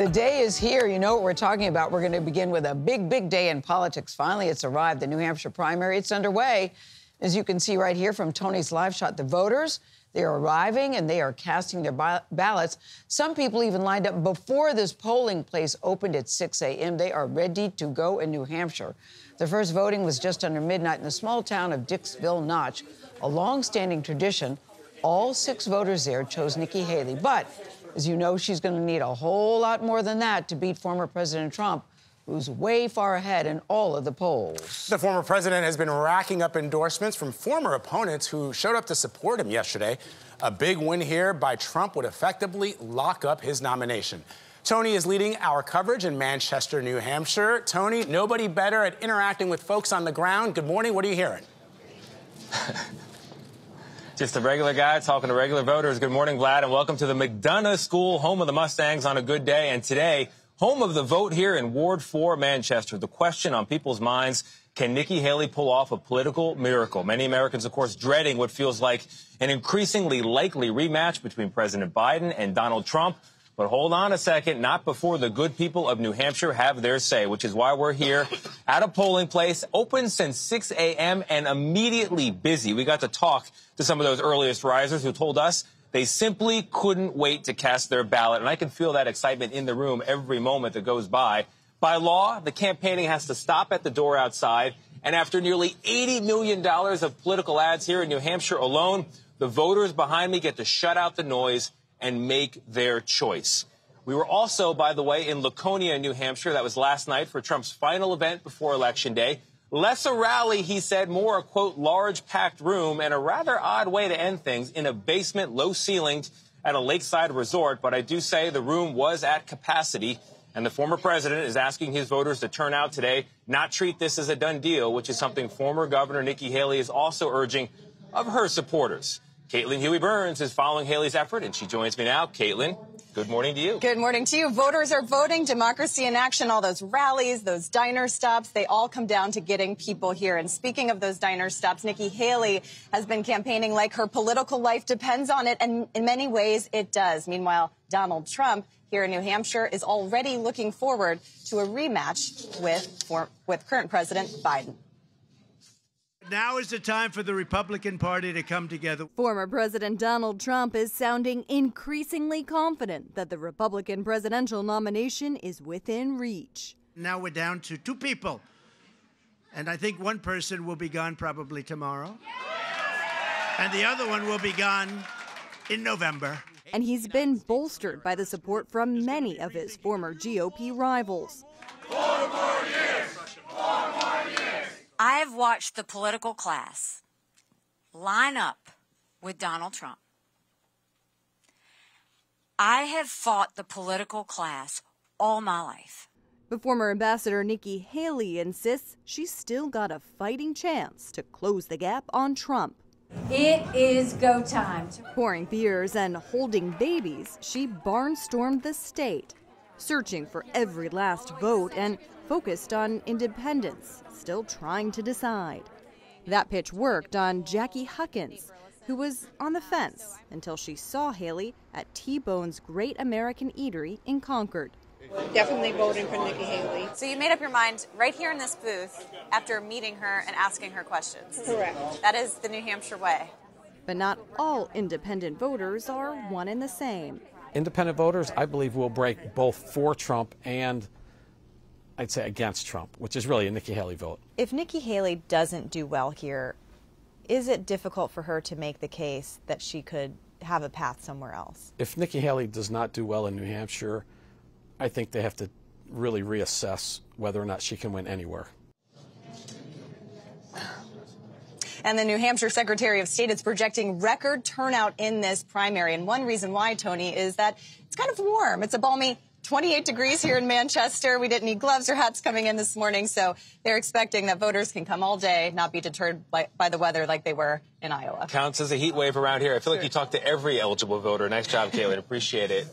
The day is here. You know what we're talking about. We're going to begin with a big day in politics. Finally, it's arrived. The New Hampshire primary, it's underway. As you can see right here from Tony's live shot, the voters, they are arriving and they are casting their ballots. Some people even lined up before this polling place opened at 6 a.m. They are ready to go in New Hampshire. The first voting was just under midnight in the small town of Dixville Notch, a long-standing tradition. All 6 voters there chose Nikki Haley. But, as you know, she's going to need a whole lot more than that to beat former President Trump, who's way far ahead in all of the polls. The former president has been racking up endorsements from former opponents who showed up to support him yesterday. A big win here by Trump would effectively lock up his nomination. Tony is leading our coverage in Manchester, New Hampshire. Tony, nobody better at interacting with folks on the ground. Good morning. What are you hearing? Just a regular guy talking to regular voters. Good morning, Vlad, and welcome to the McDonough School, home of the Mustangs on a good day. And today, home of the vote here in Ward 4, Manchester. The question on people's minds, can Nikki Haley pull off a political miracle? Many Americans, of course, dreading what feels like an increasingly likely rematch between President Biden and Donald Trump. But hold on a second, not before the good people of New Hampshire have their say, which is why we're here at a polling place, open since 6 a.m. and immediately busy. We got to talk to some of those earliest risers who told us they simply couldn't wait to cast their ballot. And I can feel that excitement in the room every moment that goes by. By law, the campaigning has to stop at the door outside. And after nearly $80 million of political ads here in New Hampshire alone, the voters behind me get to shut out the noise and make their choice. We were also, by the way, in Laconia, New Hampshire. That was last night for Trump's final event before Election Day. Less a rally, he said, more a, quote, large packed room, and a rather odd way to end things in a basement, low-ceilinged at a lakeside resort. But I do say the room was at capacity, and the former president is asking his voters to turn out today, not treat this as a done deal, which is something former Governor Nikki Haley is also urging of her supporters. Caitlin Huey-Burns is following Haley's effort, and she joins me now. Caitlin, good morning to you. Good morning to you. Voters are voting, democracy in action, all those rallies, those diner stops, they all come down to getting people here. And speaking of those diner stops, Nikki Haley has been campaigning like her political life depends on it, and in many ways it does. Meanwhile, Donald Trump here in New Hampshire is already looking forward to a rematch with current President Biden. Now is the time for the Republican Party to come together. Former President Donald Trump is sounding increasingly confident that the Republican presidential nomination is within reach. Now we're down to 2 people. And I think one person will be gone probably tomorrow. And the other one will be gone in November. And he's been bolstered by the support from many of his former GOP rivals. 4 more years! 4 more years! I've watched the political class line up with Donald Trump. I have fought the political class all my life. But former Ambassador Nikki Haley insists she's still got a fighting chance to close the gap on Trump. It is go time. Pouring beers and holding babies, she barnstormed the state, searching for every last vote and focused on independents, still trying to decide. That pitch worked on Jackie Huckins, who was on the fence until she saw Haley at T-Bone's Great American Eatery in Concord. Definitely voting for Nikki Haley. So you made up your mind right here in this booth after meeting her and asking her questions. Correct. That is the New Hampshire way. But not all independent voters are one and the same. Independent voters, I believe, will break both for Trump and, I'd say, against Trump, which is really a Nikki Haley vote. If Nikki Haley doesn't do well here, is it difficult for her to make the case that she could have a path somewhere else? If Nikki Haley does not do well in New Hampshire, I think they have to really reassess whether or not she can win anywhere. And the New Hampshire Secretary of State is projecting record turnout in this primary. And one reason why, Tony, is that it's kind of warm. It's a balmy 28 degrees here in Manchester. We didn't need gloves or hats coming in this morning, so they're expecting that voters can come all day, not be deterred by the weather like they were in Iowa. Counts as a heat wave around here. I feel like you talked to every eligible voter. Nice job, Caitlin. Appreciate it.